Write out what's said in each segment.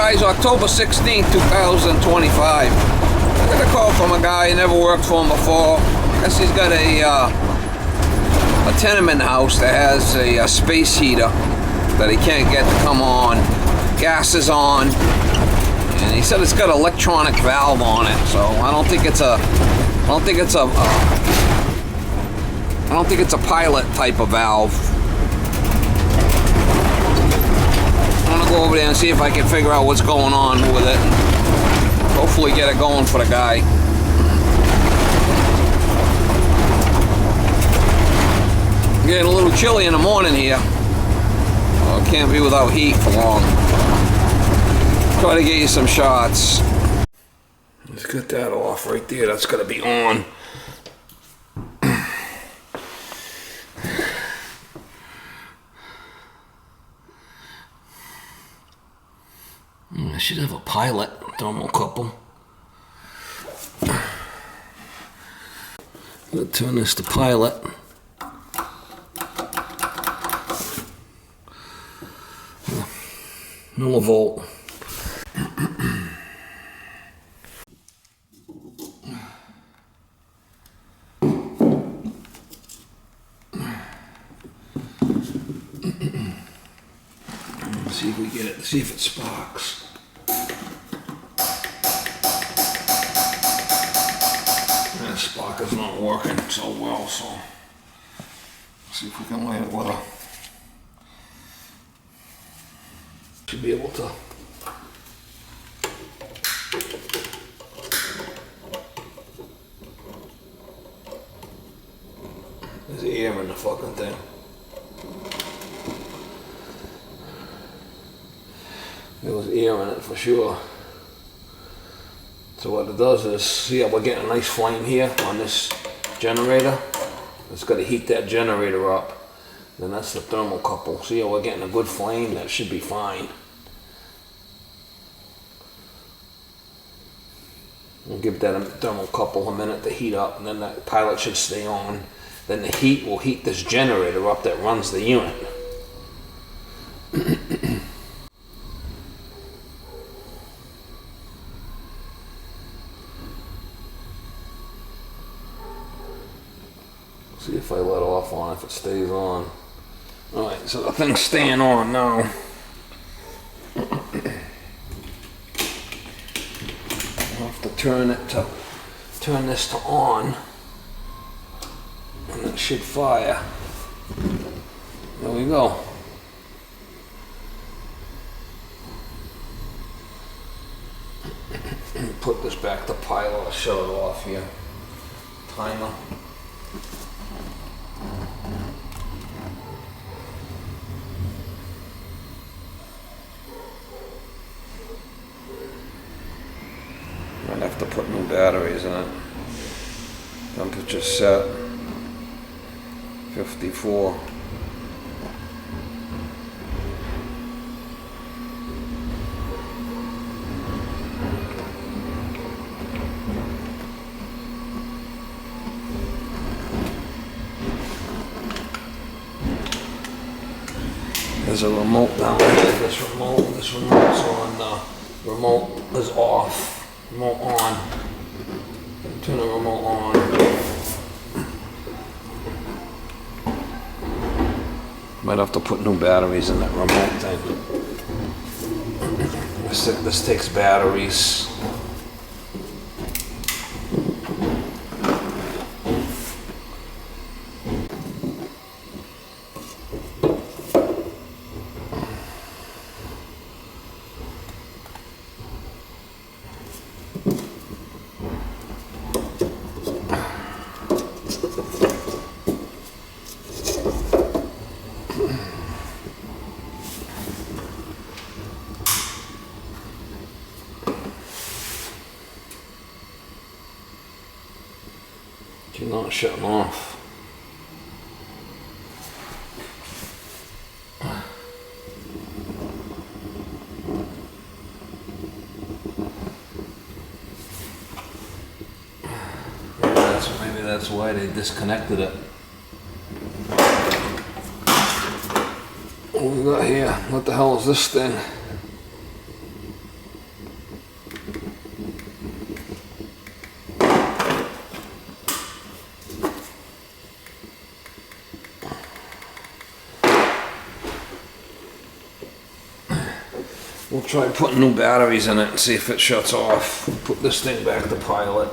guys, October 16th, 2025. I got a call from a guy, never worked for him before. I guess he's got a tenement house that has a space heater that he can't get to come on. Gas is on, and he said it's got an electronic valve on it. So I don't think it's a pilot type of valve. I'm gonna go over there and see if I can figure out what's going on with it. Hopefully get it going for the guy. Getting a little chilly in the morning here. Well, it can't be without heat for long. Try to get you some shots. Let's get that off right there. That's gotta be on. I should have a pilot thermocouple. I'm gonna turn this to pilot. Millivolt. Let's see if we get it. See if it sparks. That sparker's not working so well, so let's see if we can light it with a. Should be able to. There's air in the fucking thing. There was air in it for sure. So what it does is, see how we're getting a nice flame here on this generator? It's got to heat that generator up. Then that's the thermocouple. See how we're getting a good flame? That should be fine. We'll give that thermocouple a minute to heat up, and then that pilot should stay on. Then the heat will heat this generator up that runs the unit. See if I let off on if it stays on. Alright, so the thing's staying on now. I'll have to turn this to on, and it should fire. There we go. Put this back to pilot. I'll shut it off here. Timer. Might have to put new batteries in it. Temperature set 54. There's a remote down there. This remote's on. Remote is off. Remote on. Turn the remote on. Might have to put new batteries in that remote thing. This takes batteries. You're not shutting off. Maybe that's why they disconnected it. What we got here? What the hell is this thing? We'll try putting new batteries in it and see if it shuts off. Put this thing back to pilot.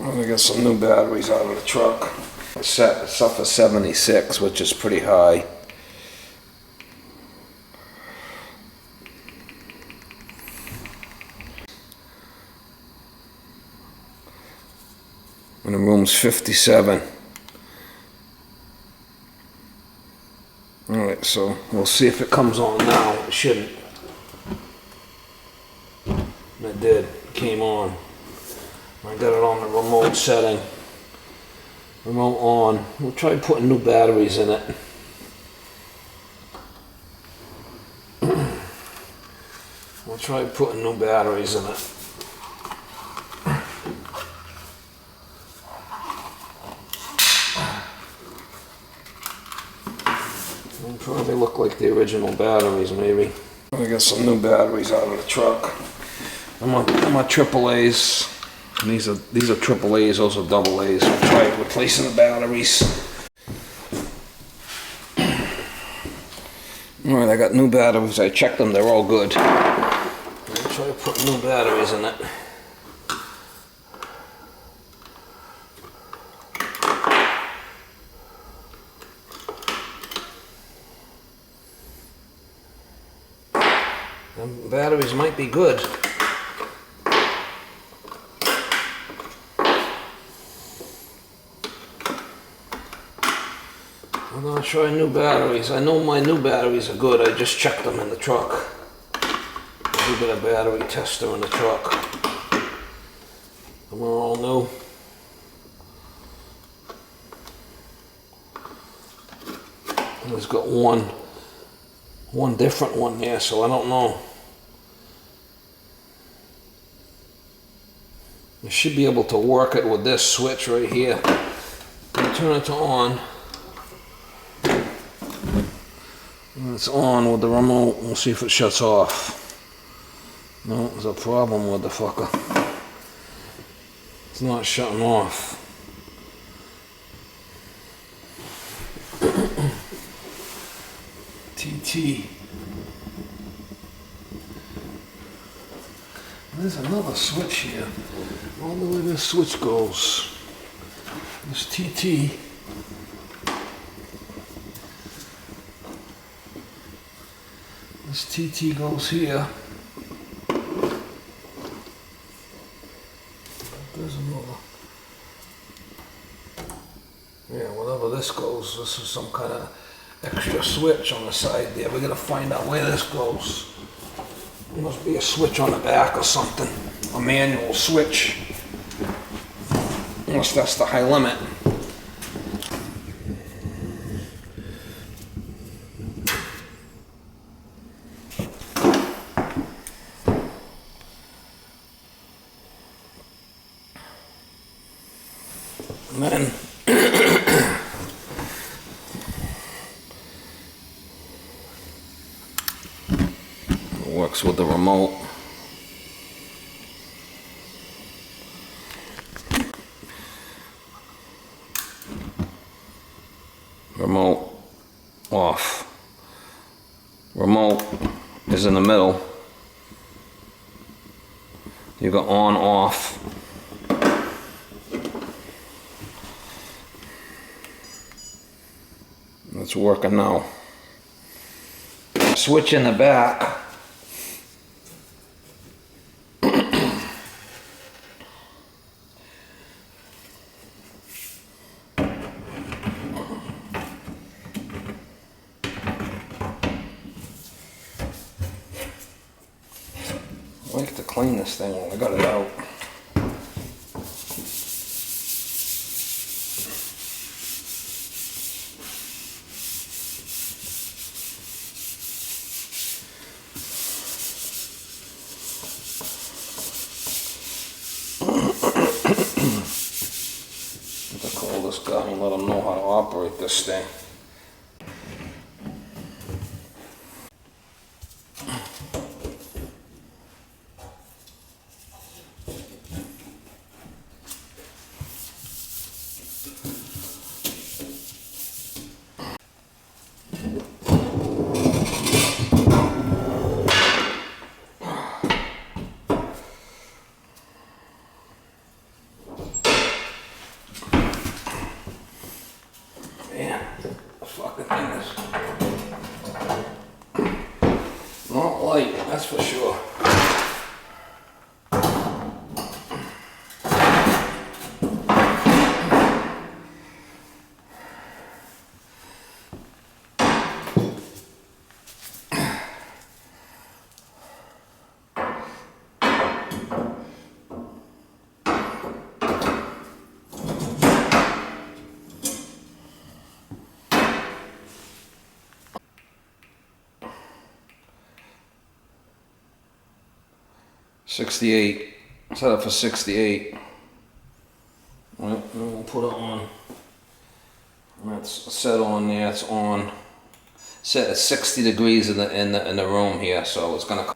I'm gonna get some new batteries out of the truck. It's set for 76, which is pretty high. And the room's 57. Alright, so we'll see if it comes on now. It shouldn't. It did. It came on. I got it on the remote setting. Remote on. We'll try putting new batteries in it. We'll try putting new batteries in it. They'll probably look like the original batteries, maybe. I'm gonna get some new batteries out of the truck. I'm on AAA's. And these are AAA's, those are AA's. I'll try replacing the batteries. Alright, I got new batteries. I checked them, they're all good. I'll try to put new batteries in it. The batteries might be good. I'm gonna try new batteries. I know my new batteries are good. I just checked them in the truck. We've got a battery tester in the truck. And we're all new. And it's got one different one there, so I don't know. You should be able to work it with this switch right here. I'll turn it to on. And it's on with the remote. We'll see if it shuts off. No, there's a problem with the fucker. It's not shutting off. TT. There's another switch here. I wonder where this switch goes. This TT. This TT goes here. There's another. Yeah, whatever this goes, this is some kind of extra switch on the side there. We're gonna find out where this goes. There must be a switch on the back or something. A manual switch. Unless that's the high limit. And then it works with the remote. Remote off. Remote is in the middle. You go on, off. It's working now. Switch in the back. I like to clean this thing when I got it out. I call this guy and let him know how to operate this thing. light, that's for sure. $68. Set it for 68. Right, and we'll put it on. That's set on there. It's on. Set at 60 degrees in the room here, so it's gonna. I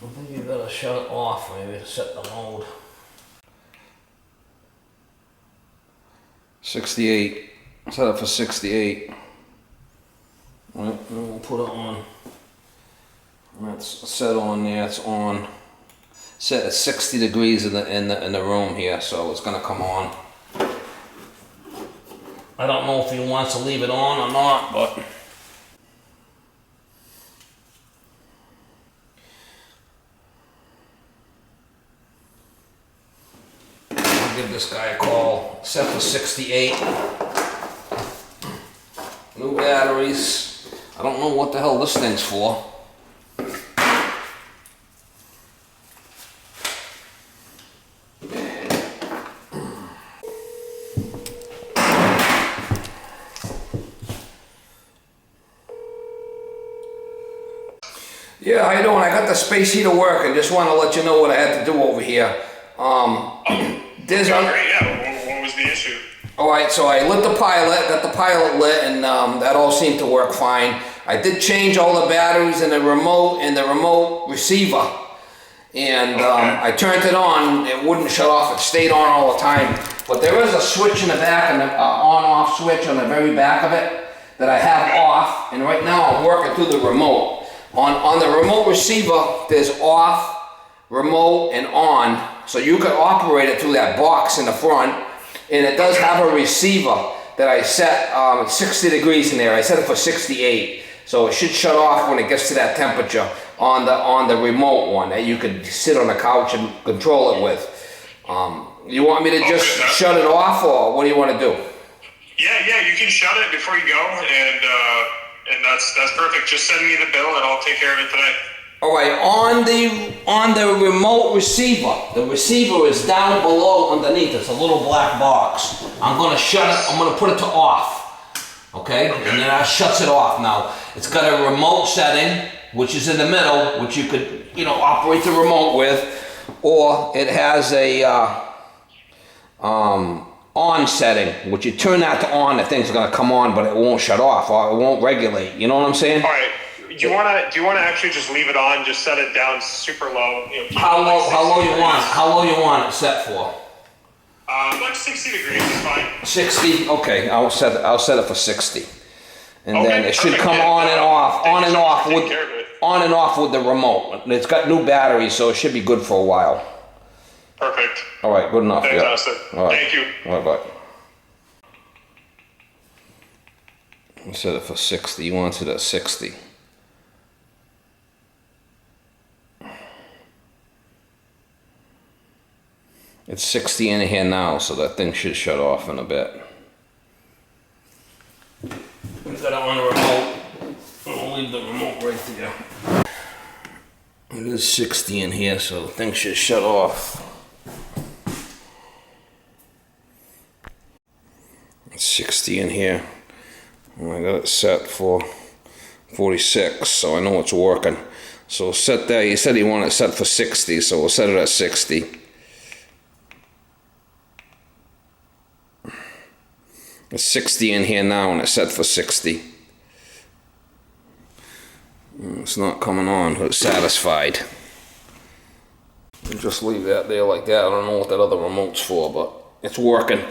think you better shut it off. Maybe to set the mode. 68. Set it for 68. Right, and we'll put it on. That's set on there. It's on. Set at 60 degrees in the room here, so it's gonna come on. I don't know if he wants to leave it on or not, but I'll give this guy a call. Set for 68. New batteries. I don't know what the hell this thing's for. Yeah, how you doing? I got the space heater working. Just want to let you know what I had to do over here. There's great, yeah. What was the issue? All right, so I lit the pilot, got the pilot lit, and that all seemed to work fine. I did change all the batteries in the remote receiver, and I turned it on. It wouldn't shut off. It stayed on all the time. But there is a switch in the back, and an on-off switch on the very back of it that I have off. And right now I'm working through the remote. On the remote receiver, there's off, remote, and on. So you can operate it through that box in the front. And it does have a receiver that I set 60 degrees in there. I set it for 68. So it should shut off when it gets to that temperature on the remote one that you could sit on the couch and control it with. You want me to just shut it off, or what do you want to do? Yeah, you can shut it before you go, and that's perfect. Just send me the bill and I'll take care of it today. All right, on the remote receiver, the receiver is down below underneath. It's a little black box. I'm gonna shut it. I'm gonna put it to off. Okay, and then that shuts it off. Now it's got a remote setting, which is in the middle, which you could operate the remote with, or it has a on setting, which you turn that to on. The thing's gonna come on, but it won't shut off, or it won't regulate. You know what I'm saying? All right. Do you want to actually just leave it on? Just set it down super low. How low you want? How low you want it set for? Like 60 degrees is fine. 60. Okay, I'll set it for 60, and okay, then it should come yeah. on and off, on and off with the remote. It's got new batteries, so it should be good for a while. Perfect. All right, good enough. Fantastic. Yeah. All right. Thank you. All right, bye. I set it for 60. You want it at 60. It's 60 in here now, so that thing should shut off in a bit. We've got it on the remote. I'll leave the remote right there. It is 60 in here, so the thing should shut off. It's 60 in here. I got it set for 46, so I know it's working. So set that. He said he wanted it set for 60, so we'll set it at 60. It's 60 in here now, and it's set for 60. It's not coming on, but it's satisfied. Just leave that there like that. I don't know what that other remote's for, but it's working.